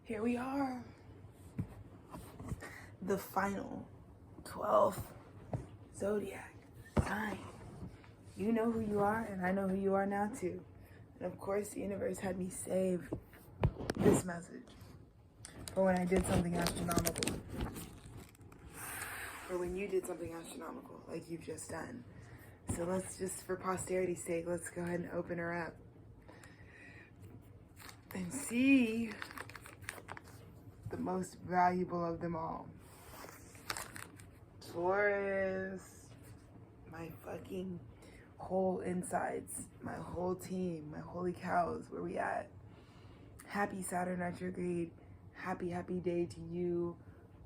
Here we are. The final 12th zodiac sign. You know who you are, and I know who you are now too. And of course, the universe had me save this message for when I did something astronomical. For when you did something astronomical, like you've just done. So let's just, for posterity's sake, let's go ahead and open her up and see the most valuable of them all. Taurus. My fucking whole insides, my whole team, my holy cows, where we at? Happy Saturn retrograde. Happy day to you.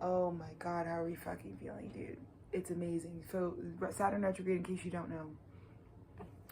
Oh my God, how are we fucking feeling, dude? It's amazing. So Saturn retrograde, in case you don't know,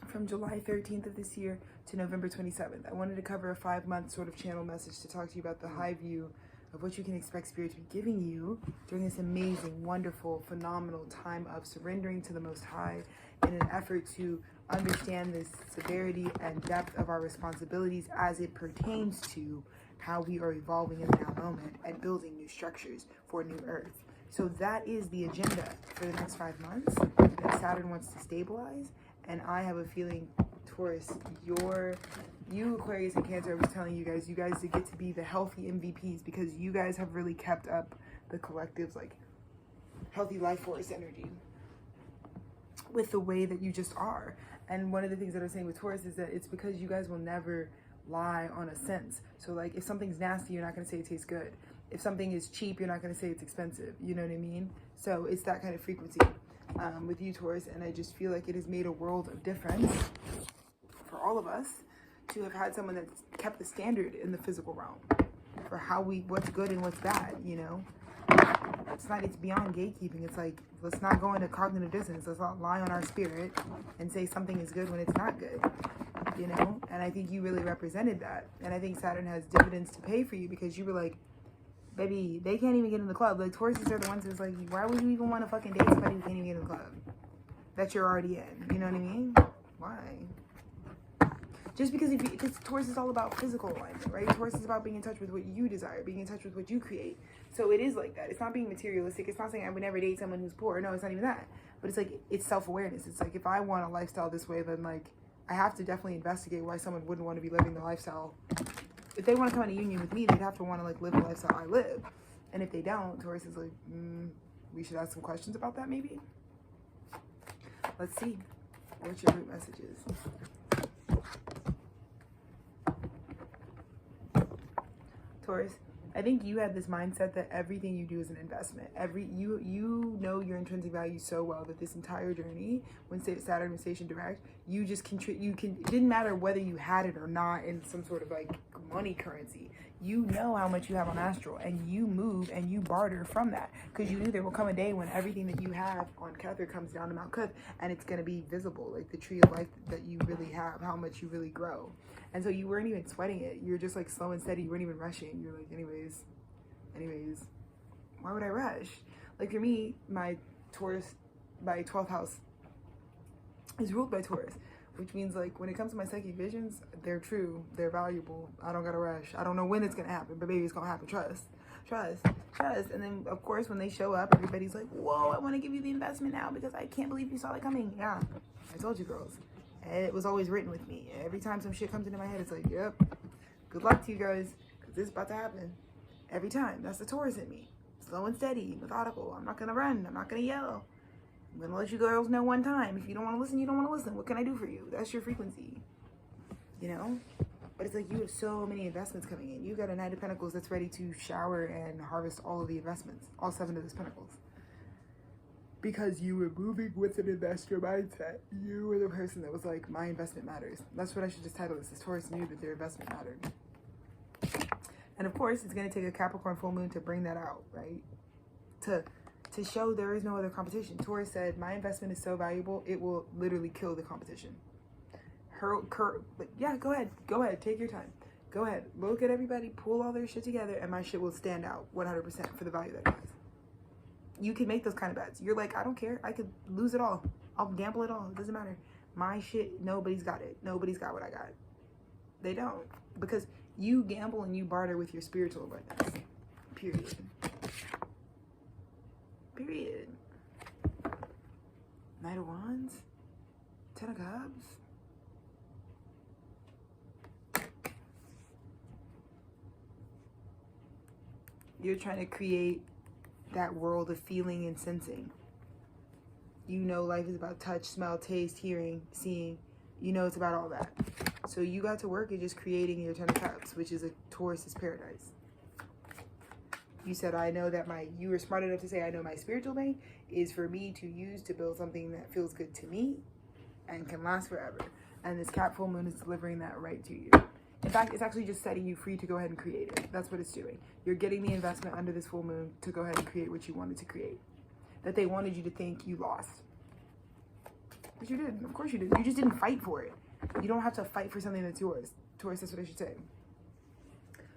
from July 13th of this year to November 27th. I wanted to cover a 5-month sort of channel message to talk to you about the high view of what you can expect Spirit to be giving you during this amazing, wonderful, phenomenal time of surrendering to the Most High in an effort to understand the severity and depth of our responsibilities as it pertains to how we are evolving in that moment and building new structures for new Earth. So that is the agenda for the next 5 months that Saturn wants to stabilize. And I have a feeling, Taurus, you Aquarius and Cancer, I was telling you guys get to be the healthy MVPs because you guys have really kept up the collective's like healthy life force energy with the way that you just are. And one of the things that I'm saying with Taurus is that it's because you guys will never lie on a sense. So like if something's nasty, you're not going to say it tastes good. If something is cheap, you're not going to say it's expensive. You know what I mean? So it's that kind of frequency with you, Taurus. And I just feel like it has made a world of difference for all of us to have had someone that's kept the standard in the physical realm for what's good and what's bad, you know? It's beyond gatekeeping. It's like, let's not go into cognitive dissonance. Let's not lie on our spirit and say something is good when it's not good, you know? And I think you really represented that. And I think Saturn has dividends to pay for you because you were like, baby, they can't even get in the club. Like, Tauruses are the ones who's like, why would you even want to fucking date somebody who can't even get in the club that you're already in? You know what I mean? Why? Just because Taurus is all about physical alignment, right? Taurus is about being in touch with what you desire, being in touch with what you create. So it is like that. It's not being materialistic. It's not saying I would never date someone who's poor. No, it's not even that. But it's like, it's self-awareness. It's like, if I want a lifestyle this way, then like, I have to definitely investigate why someone wouldn't want to be living the lifestyle. If they want to come in a union with me, they'd have to want to like live the lifestyle I live. And if they don't, Taurus is like, we should ask some questions about that maybe. Let's see what your root message is. Taurus, I think you have this mindset that everything you do is an investment. You know your intrinsic value so well that this entire journey, when Saturn was stationed direct, you just it didn't matter whether you had it or not in some sort of like money currency. You know how much you have on astral, and you move and you barter from that because you knew there will come a day when everything that you have on Tethered comes down to Mount Kuth, and it's going to be visible, like the tree of life that you really have, how much you really grow. And so you weren't even sweating it. You're just like slow and steady. You weren't even rushing. You're like, anyways, why would I rush? Like for me, my Taurus, my 12th house is ruled by Taurus, which means like when it comes to my psychic visions, they're true, they're valuable. I don't gotta rush. I don't know when it's gonna happen, but baby, it's gonna happen. Trust. And then of course, when they show up, everybody's like, whoa, I want to give you the investment now because I can't believe you saw it coming. Yeah, I told you, girls. It was always written with me. Every time some shit comes into my head, it's like, yep, good luck to you guys, because this is about to happen. Every time. That's the Taurus in me. Slow and steady, methodical. I'm not going to run. I'm not going to yell. I'm going to let you girls know one time. If you don't want to listen, you don't want to listen. What can I do for you? That's your frequency. You know? But it's like you have so many investments coming in. You got a Knight of Pentacles that's ready to shower and harvest all of the investments. All 7 of those pentacles. Because you were moving with an investor mindset. You were the person that was like, my investment matters. That's what I should just title this. Taurus knew that their investment mattered. And of course, it's going to take a Capricorn full moon to bring that out, right? To show there is no other competition. Taurus said, my investment is so valuable, it will literally kill the competition. Yeah, go ahead, take your time. Go ahead, look at everybody, pull all their shit together, and my shit will stand out 100% for the value that it has. You can make those kind of bets. You're like, I don't care. I could lose it all. I'll gamble it all. It doesn't matter. My shit, nobody's got it. Nobody's got what I got. They don't. Because You gamble and you barter with your spiritual abundance. Period. Period. Knight of Wands. 10 of Cups. You're trying to create that world of feeling and sensing. You know life is about touch, smell, taste, hearing, seeing. You know it's about all that. So you got to work at just creating your 10 of Cups, which is a Taurus's paradise. You said, I know that you were smart enough to say, I know my spiritual bank is for me to use to build something that feels good to me and can last forever. And this Cap full moon is delivering that right to you. In fact, it's actually just setting you free to go ahead and create it. That's what it's doing. You're getting the investment under this full moon to go ahead and create what you wanted to create. That they wanted you to think you lost. But you did. Of course you did. You just didn't fight for it. You don't have to fight for something that's yours. Taurus, that's what I should say.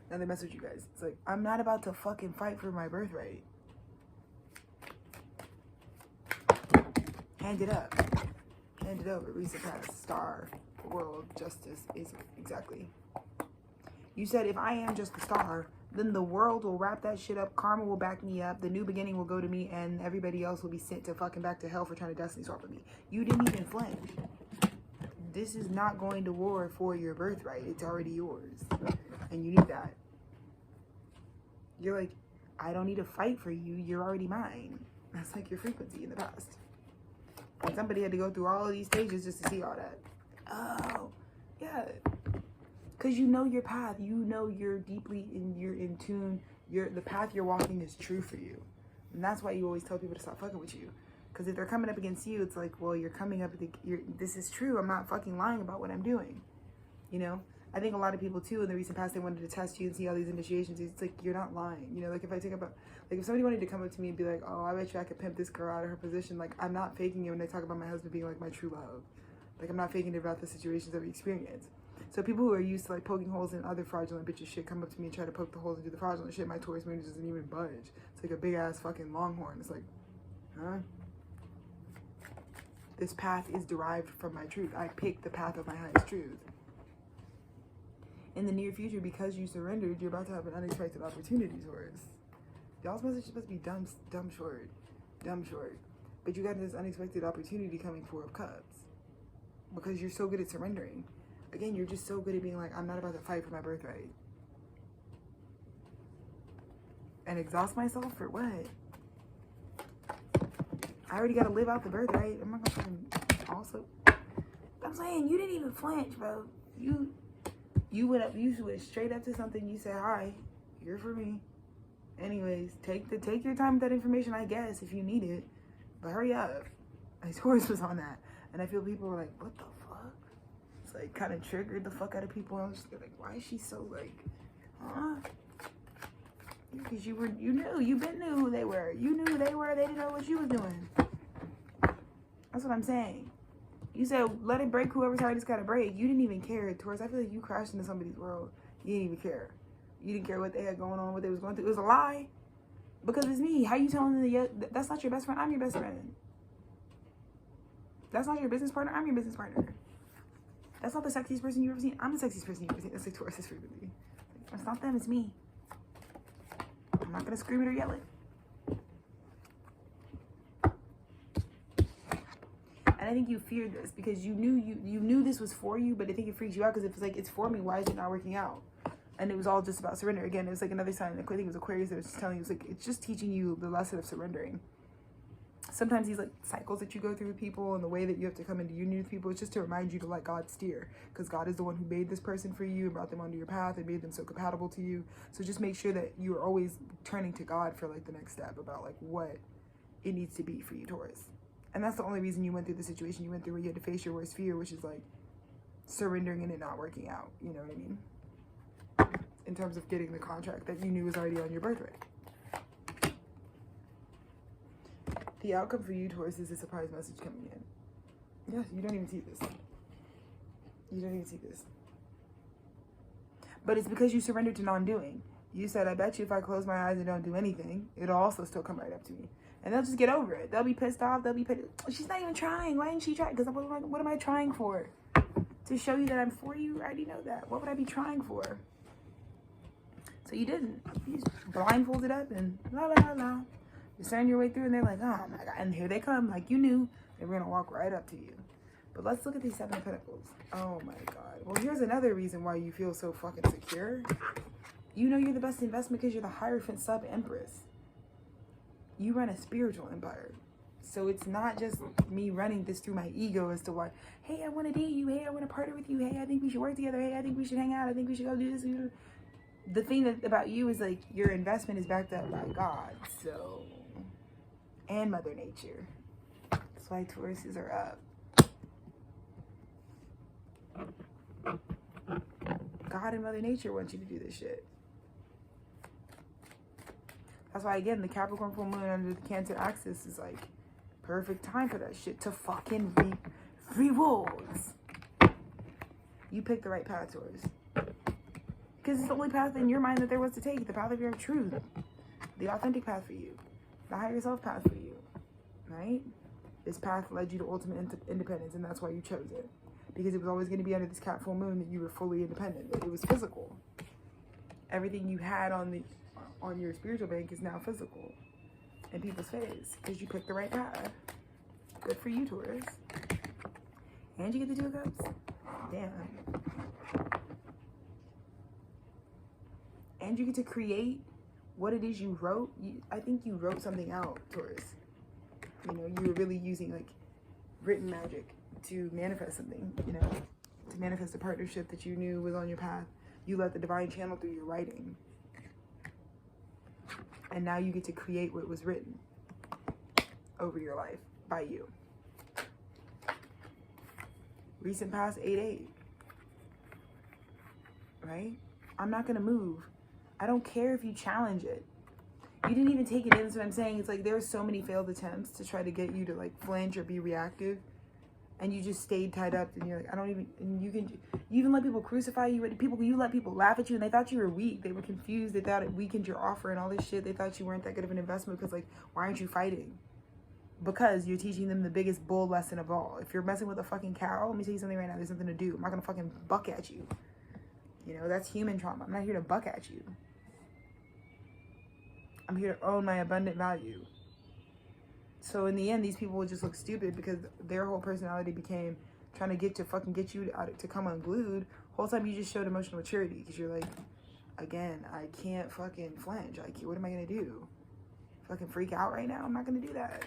Another message, you guys. It's like, I'm not about to fucking fight for my birthright. Hand it up. Hand it over. Recent past. Star. World. Justice. Is exactly. You said, if I am just the star, then the world will wrap that shit up. Karma will back me up. The new beginning will go to me, and everybody else will be sent to fucking back to hell for trying to destiny swap with me. You didn't even flinch. This is not going to war for your birthright. It's already yours. And you knew that. You're like, I don't need to fight for you. You're already mine. That's like your frequency in the past. And somebody had to go through all of these stages just to see all that. Oh, yeah. Because you know your path. You know you're in tune. The path you're walking is true for you. And that's why you always tell people to stop fucking with you. Because if they're coming up against you, it's like, well, you're coming up, this is true. I'm not fucking lying about what I'm doing. You know? I think a lot of people too in the recent past, they wanted to test you and see all these initiations. It's like, you're not lying. You know, like if somebody wanted to come up to me and be like, oh, I bet you I could pimp this girl out of her position. Like, I'm not faking it when I talk about my husband being like my true love. Like, I'm not faking it about the situations that we experience. So people who are used to like poking holes in other fraudulent bitches shit come up to me and try to poke the holes into the fraudulent shit. My Taurus moon doesn't even budge. It's like a big ass fucking longhorn. It's like, huh? This path is derived from my truth. I picked the path of my highest truth. In the near future, because you surrendered, you're about to have an unexpected opportunity, Taurus. Y'all's message is supposed to be dumb short. But you got this unexpected opportunity coming, 4 of Cups. Because you're so good at surrendering. Again, you're just so good at being like, I'm not about to fight for my birthright. And exhaust myself for what? I already got to live out the birthright. I'm not going to also... I'm saying, you didn't even flinch, bro. You went straight up to something. You said, hi, you're for me. Anyways, take your time with that information, I guess, if you need it. But hurry up. My Taurus was on that. And I feel people were like, what the fuck? It's like kind of triggered the fuck out of people. I was just like, why is she so like, huh? Because you knew who they were. You knew who they were. They didn't know what you was doing. That's what I'm saying. You said, let it break whoever's heart it's got to break. You didn't even care, Taurus. I feel like you crashed into somebody's world. You didn't even care. You didn't care what they had going on, what they was going through. It was a lie. Because it's me. How you telling them that's not your best friend? I'm your best friend. That's not your business partner? I'm your business partner. That's not the sexiest person you've ever seen. I'm the sexiest person you've ever seen. That's like Taurus's frequency. It's not them, it's me. I'm not going to scream it or yell it. And I think you feared this because you knew this was for you, but I think it freaks you out because it was like, it's for me. Why is it not working out? And it was all just about surrender. Again, it was like another sign. I think it was Aquarius that was just telling you, it's just teaching you the lesson of surrendering. Sometimes these like cycles that you go through with people and the way that you have to come into union with people, it's just to remind you to let God steer, because God is the one who made this person for you and brought them onto your path and made them so compatible to you. So just make sure that you are always turning to God for like the next step about like what it needs to be for you, Taurus. And that's the only reason you went through the situation you went through, where you had to face your worst fear, which is like surrendering and it not working out. You know what I mean? In terms of getting the contract that you knew was already on your birthright. The outcome for you, Taurus, is a surprise message coming in. Yeah, you don't even see this. You don't even see this. But it's because you surrendered to non-doing. You said, I bet you if I close my eyes and don't do anything, it'll also still come right up to me. And they'll just get over it. They'll be pissed off. They'll be pissed. She's not even trying. Why didn't she try? Because what am I trying for? To show you that I'm for you? I already know that. What would I be trying for? So you didn't. You just blindfolded up and la la la la. You sign your way through and they're like, oh my God. And here they come, like you knew they were gonna walk right up to you. But let's look at these 7 of Pentacles. Oh my God. Well, here's another reason why you feel so fucking secure. You know you're the best investment because you're the Hierophant sub-empress. You run a spiritual empire. So it's not just me running this through my ego as to why, hey, I want to date you. Hey, I want to partner with you. Hey, I think we should work together. Hey, I think we should hang out. I think we should go do this. The thing about you is like your investment is backed up by God. So, and Mother Nature. That's why Tauruses are up. God and Mother Nature want you to do this shit. That's why, again, the Capricorn full moon under the Cancer axis is like perfect time for that shit to fucking reap rewards. You picked the right path, Taurus. Because it's the only path in your mind that there was to take. The path of your truth. The authentic path for you. The higher self path for you. Right? This path led you to ultimate independence, and that's why you chose it. Because it was always going to be under this Cap full moon that you were fully independent. It was physical. Everything you had on your spiritual bank is now physical in people's face because you picked the right path. Good for you, Taurus. And you get the 2 of Cups. Damn. And you get to create what it is you wrote. I think you wrote something out, Taurus. You know, you were really using like written magic to manifest something, you know, to manifest a partnership that you knew was on your path. You let the divine channel through your writing. And now you get to create what was written over your life by you. Recent past 8-8. Right? I'm not going to move. I don't care if you challenge it. You didn't even take it in. That's what I'm saying. It's like there were so many failed attempts to try to get you to like flinch or be reactive. And you just stayed tied up. And you're like, I don't even, and you even let people crucify you. You let people laugh at you and they thought you were weak. They were confused. They thought it weakened your offer and all this shit. They thought you weren't that good of an investment because like, why aren't you fighting? Because you're teaching them the biggest bull lesson of all. If you're messing with a fucking cow, let me tell you something right now. There's nothing to do. I'm not going to fucking buck at you. You know, that's human trauma. I'm not here to buck at you. I'm here to own my abundant value. So in the end, these people would just look stupid because their whole personality became trying to get you to come unglued. Whole time you just showed emotional maturity because you're like, again, I can't fucking flinch. Like, what am I going to do? Fucking freak out right now? I'm not going to do that.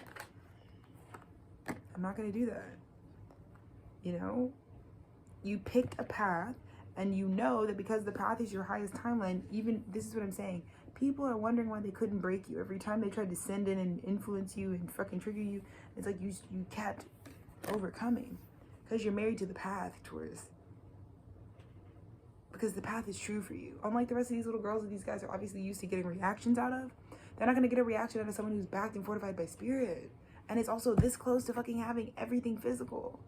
I'm not going to do that. You know? You picked a path and you know that because the path is your highest timeline, even, this is what I'm saying, people are wondering why they couldn't break you. Every time they tried to send in and influence you and fucking trigger you, it's like you kept overcoming. Because you're married to the path, Taurus. Because the path is true for you. Unlike the rest of these little girls that these guys are obviously used to getting reactions out of, they're not going to get a reaction out of someone who's backed and fortified by spirit. And it's also this close to fucking having everything physical.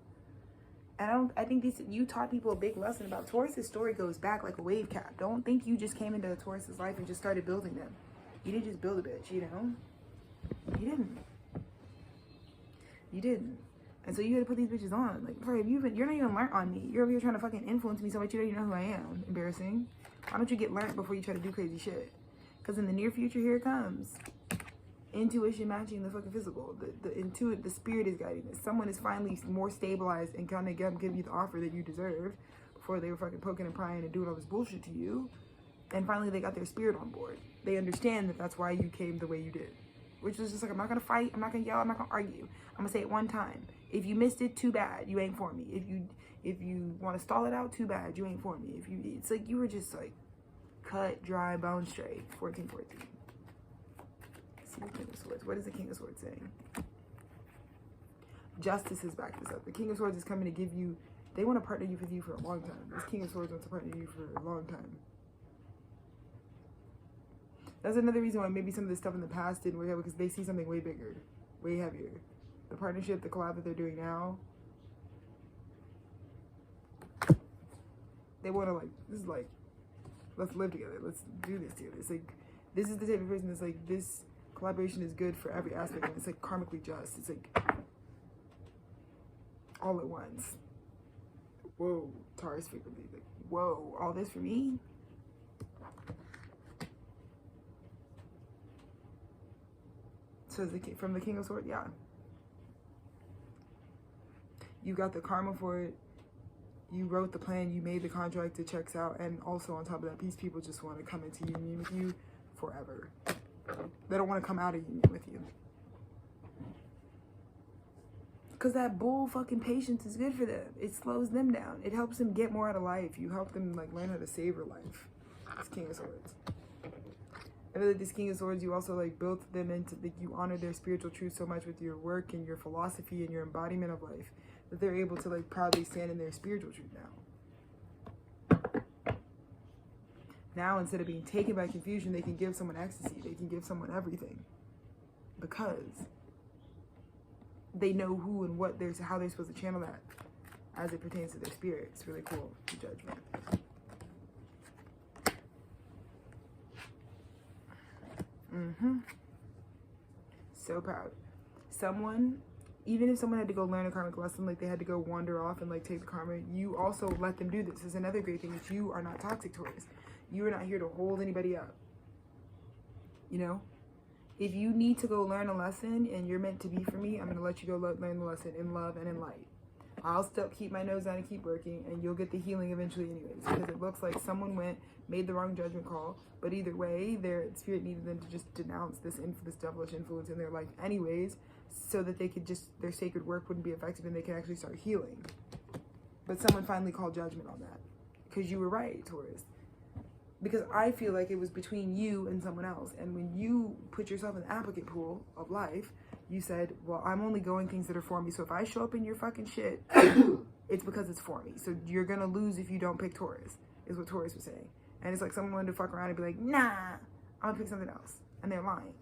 And I think you taught people a big lesson about Taurus's story goes back like a wave cap. Don't think you just came into Taurus's life and just started building them. You didn't just build a bitch, you know? You didn't. You didn't. And so you had to put these bitches on. Like, bro, you're not even learned on me. You're over here trying to fucking influence me so much you don't even know who I am. Embarrassing. Why don't you get learned before you try to do crazy shit? Because in the near future, here it comes. Intuition matching the fucking physical. The spirit is guiding this. Someone is finally more stabilized and kind of give you the offer that you deserve before they were fucking poking and prying and doing all this bullshit to you. And finally, they got their spirit on board. They understand that that's why you came the way you did. Which was just like, I'm not going to fight. I'm not going to yell. I'm not going to argue. I'm going to say it one time. If you missed it, too bad. You ain't for me. If you want to stall it out, too bad. You ain't for me. It's like you were just like cut, dry, bone straight. 1414. See the King of Swords. What is the King of Swords saying? Justice has backed this up. The King of Swords is coming to give you, they want to partner with you for a long time. This King of Swords wants to partner with you for a long time. That's another reason why maybe some of this stuff in the past didn't work out, because they see something way bigger, way heavier. The partnership, the collab that they're doing now, they want to like, this is like, let's live together. Let's do this together. It's like, this is the type of person that's like, this collaboration is good for every aspect, and it's like karmically just. It's like all at once. Whoa, Taurus frequently, like, whoa, all this for me? So from the King of Swords, yeah. You got the karma for it. You wrote the plan. You made the contract. It checks out. And also on top of that, these people just want to come into union with you forever. They don't want to come out of union with you. Because that bull fucking patience is good for them. It slows them down. It helps them get more out of life. You help them like learn how to savor life. It's King of Swords. I feel like this King of Swords, you also like built them into, like, you honor their spiritual truth so much with your work and your philosophy and your embodiment of life that they're able to like proudly stand in their spiritual truth now. Now, instead of being taken by confusion, they can give someone ecstasy. They can give someone everything because they know who and what how they're supposed to channel that as it pertains to their spirit. It's really cool. The Judgment. So proud. Someone, even if someone had to go learn a karmic lesson, like they had to go wander off and like take the karma, you also let them do this. This is another great thing, is you are not toxic Taurus. You are not here to hold anybody up. You know? If you need to go learn a lesson and you're meant to be for me, I'm going to let you go learn the lesson in love and in light. I'll still keep my nose down and keep working, and you'll get the healing eventually anyways, because it looks like someone made the wrong judgment call, but either way, their spirit needed them to just denounce this devilish influence in their life anyways, so that they could just, their sacred work wouldn't be effective and they can actually start healing. But someone finally called judgment on that, because you were right, Taurus. Because I feel like it was between you and someone else, and when you put yourself in the applicant pool of life, you said, well, I'm only going things that are for me. So if I show up in your fucking shit, it's because it's for me. So you're going to lose if you don't pick Taurus, is what Taurus was saying. And it's like someone wanted to fuck around and be like, nah, I'm going to pick something else. And they're lying.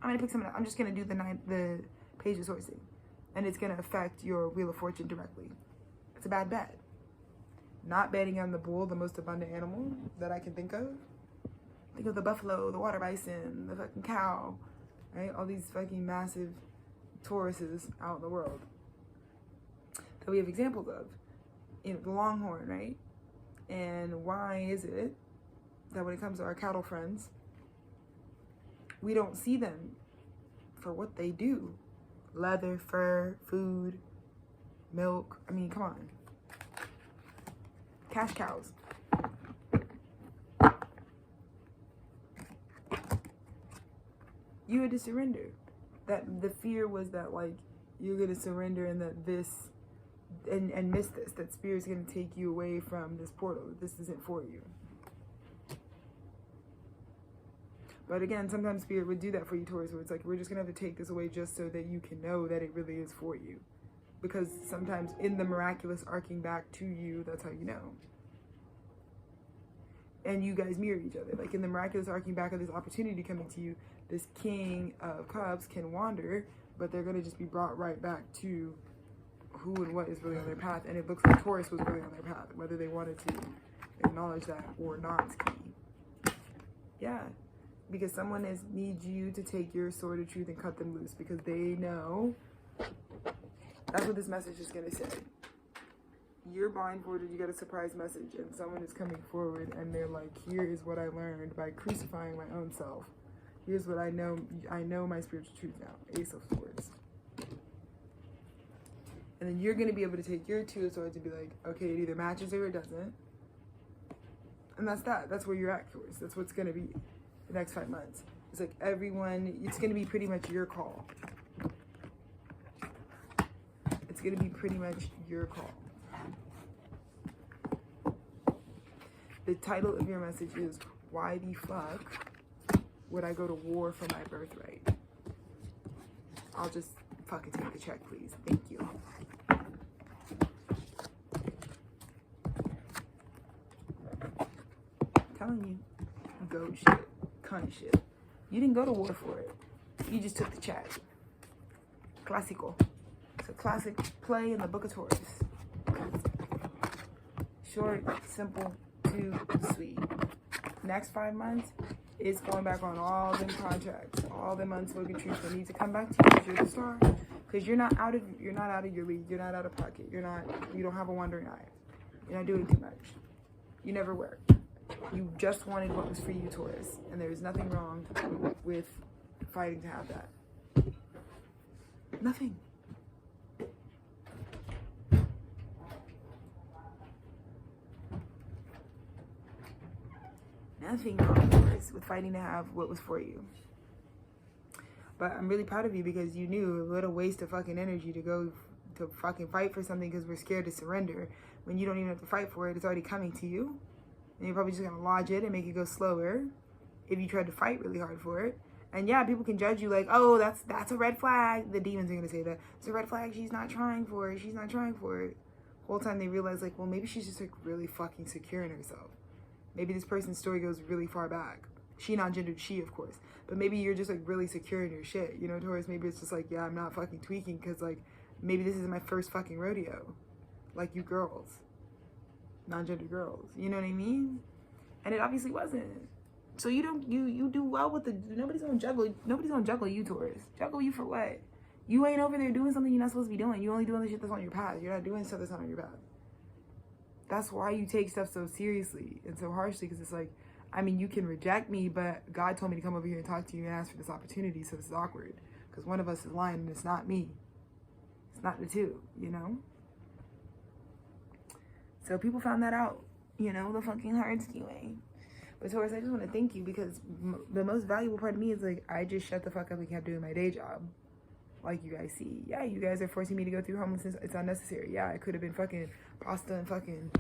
I'm going to pick something else. I'm just going to do the Page of Swords thing. And it's going to affect your Wheel of Fortune directly. It's a bad bet. Not betting on the bull, the most abundant animal that I can think of. Think of the buffalo, the water bison, the fucking cow, right? All these fucking massive Tauruses out in the world that we have examples of. You know, the longhorn, right? And why is it that when it comes to our cattle friends, we don't see them for what they do? Leather, fur, food, milk. I mean, come on. Cash cows. You had to surrender. That the fear was that like you're gonna surrender and that this and miss this. That spirit's gonna take you away from this portal. This isn't for you. But again, sometimes spirit would do that for you, Taurus, where it's like, we're just gonna have to take this away just so that you can know that it really is for you. Because sometimes in the miraculous arcing back to you, that's how you know. And you guys mirror each other. Like in the miraculous arcing back of this opportunity coming to you, this King of Cups can wander, but they're going to just be brought right back to who and what is really on their path. And it looks like Taurus was really on their path, whether they wanted to acknowledge that or not. Yeah. Because someone needs you to take your sword of truth and cut them loose, because they know. That's what this message is going to say. You're blindfolded, you got a surprise message, and someone is coming forward and they're like, here is what I learned by crucifying my own self. Here's what I know my spiritual truth now. Ace of Swords. And then you're going to be able to take your Two of Swords and be like, okay, it either matches or it doesn't. And that's that. That's where you're at, Taurus. That's what's going to be the next 5 months. It's like everyone, it's going to be pretty much your call. It's going to be pretty much your call. The title of your message is, why the fuck would I go to war for my birthright? I'll just fucking take the check, please. Thank you. I'm telling you, go shit, cunt shit. You didn't go to war for it. You just took the check. Classical. It's a classic play in the Book of Taurus. Short, simple, too sweet. Next 5 months is going back on all them contracts, all them unspoken truths that need to come back to you because you're the star. Because you're not out of your league. You're not out of pocket. You don't have a wandering eye. You're not doing too much. You never were. You just wanted what was for you, Taurus, and there is nothing wrong with fighting to have that. Nothing. Nothing wrong, Taurus, with fighting to have what was for you. But I'm really proud of you because you knew what a waste of fucking energy to go to fucking fight for something because we're scared to surrender. When you don't even have to fight for it, it's already coming to you. And you're probably just gonna lodge it and make it go slower if you tried to fight really hard for it. And yeah, people can judge you like, oh, that's a red flag. The demons are gonna say that. It's a red flag, she's not trying for it, she's not trying for it. The whole time they realize like, well, maybe she's just like really fucking secure in herself. Maybe this person's story goes really far back. She non-gendered, she of course. But maybe you're just like really secure in your shit. You know, Taurus, maybe it's just like, yeah, I'm not fucking tweaking because like, maybe this is my first fucking rodeo. Like you girls. Non-gendered girls. You know what I mean? And it obviously wasn't. So you do well with the, nobody's gonna juggle you, Taurus. Juggle you for what? You ain't over there doing something you're not supposed to be doing. You only doing the shit that's on your path. You're not doing stuff that's not on your path. That's why you take stuff so seriously and so harshly, because it's like, I mean, you can reject me, but God told me to come over here and talk to you and ask for this opportunity, so this is awkward. Because one of us is lying and it's not me. It's not the two, you know? So people found that out, you know, the fucking hard skewing. But Taurus, I just want to thank you because the most valuable part of me is like, I just shut the fuck up and kept doing my day job. Like you guys see. Yeah, you guys are forcing me to go through homelessness. It's unnecessary. Yeah, I could have been fucking pasta and fucking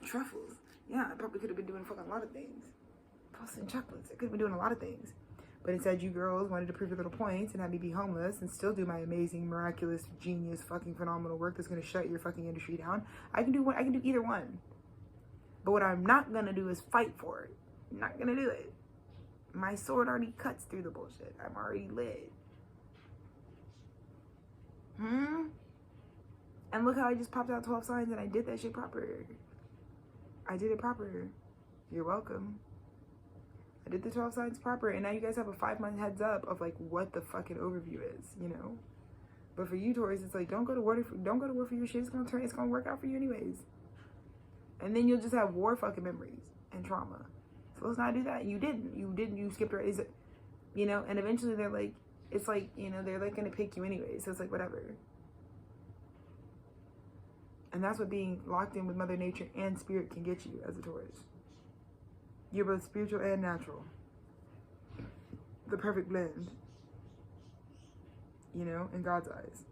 truffles. Yeah, I probably could have been doing fucking a lot of things. Pasta and chocolates. I could have been doing a lot of things. But instead, you girls wanted to prove your little points and have me be homeless and still do my amazing, miraculous, genius, fucking phenomenal work that's going to shut your fucking industry down. I can do either one. But what I'm not going to do is fight for it. I'm not going to do it. My sword already cuts through the bullshit. I'm already lit. And look how I just popped out 12 signs and I did that shit proper. I did it proper. You're welcome. I did the 12 signs proper, and now you guys have a 5-month heads up of like what the fucking overview is, you know. But for you, Taurus, it's like don't go to war for your shit. It's gonna work out for you anyways. And then you'll just have war fucking memories and trauma. So let's not do that. You skipped right. Is it, you know? And eventually they're like, it's like, you know, they're like gonna pick you anyway. So it's like whatever. And that's what being locked in with Mother Nature and Spirit can get you as a Taurus. You're both spiritual and natural. The perfect blend. You know, in God's eyes.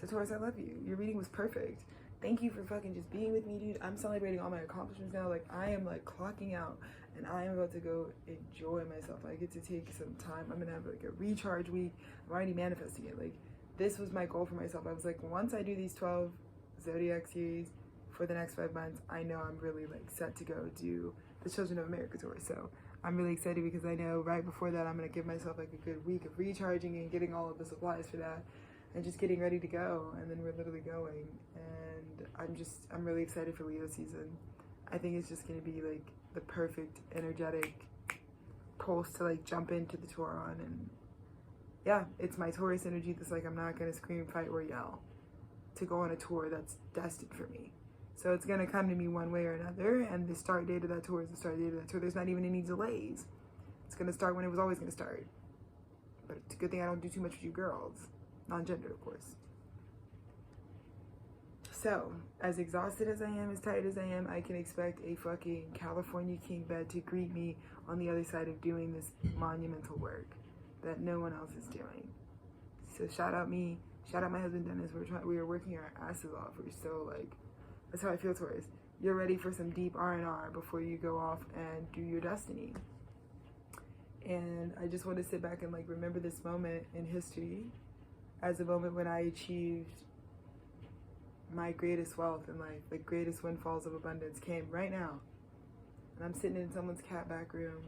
So Taurus, I love you. Your reading was perfect. Thank you for fucking just being with me, dude. I'm celebrating all my accomplishments now. Like, I am like clocking out and I am about to go enjoy myself. I get to take some time. I'm gonna have like a recharge week. I'm already manifesting it. Like, this was my goal for myself. I was like, once I do these 12 Zodiac series for the next 5 months, I know I'm really like set to go do the Children of America tour. So I'm really excited because I know right before that I'm gonna give myself like a good week of recharging and getting all of the supplies for that and just getting ready to go. And then we're literally going. And I'm really excited for Leo season. I think it's just gonna be like the perfect energetic pulse to like jump into the tour on. And yeah, it's my Taurus energy that's like, I'm not gonna scream, fight, or yell to go on a tour that's destined for me. So it's gonna come to me one way or another, and the start date of that tour is the start date of that tour. There's not even any delays. It's gonna start when it was always gonna start. But it's a good thing I don't do too much with you girls. Non-gender, of course. So, as exhausted as I am, as tired as I am, I can expect a fucking California king bed to greet me on the other side of doing this monumental work that no one else is doing. So shout out me, shout out my husband Dennis. We are working our asses off. We're so like, that's how I feel, Taurus. You're ready for some deep R&R before you go off and do your destiny. And I just want to sit back and like remember this moment in history as a moment when I achieved my greatest wealth in life. The greatest windfalls of abundance came right now. And I'm sitting in someone's cat back room,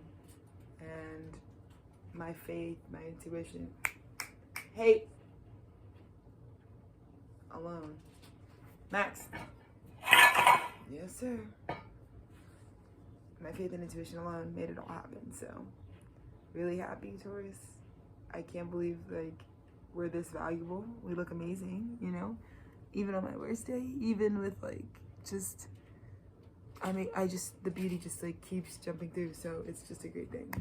and my faith, my intuition, hey, alone. Max. Yes, sir. My faith and intuition alone made it all happen. So, really happy, Taurus. I can't believe like we're this valuable. We look amazing, you know. Even on my worst day, even with like just, I mean, the beauty just like keeps jumping through. So it's just a great thing.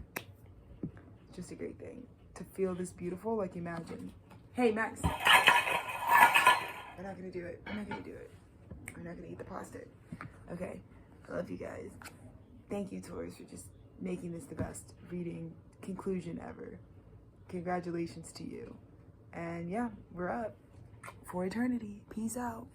just a great thing. To feel this beautiful, like imagine. Hey, Max. We're not gonna do it. We're not gonna do it. We're not gonna eat the plastic. Okay, I love you guys. Thank you, Taurus, for just making this the best reading conclusion ever. Congratulations to you. And yeah, we're up for eternity. Peace out.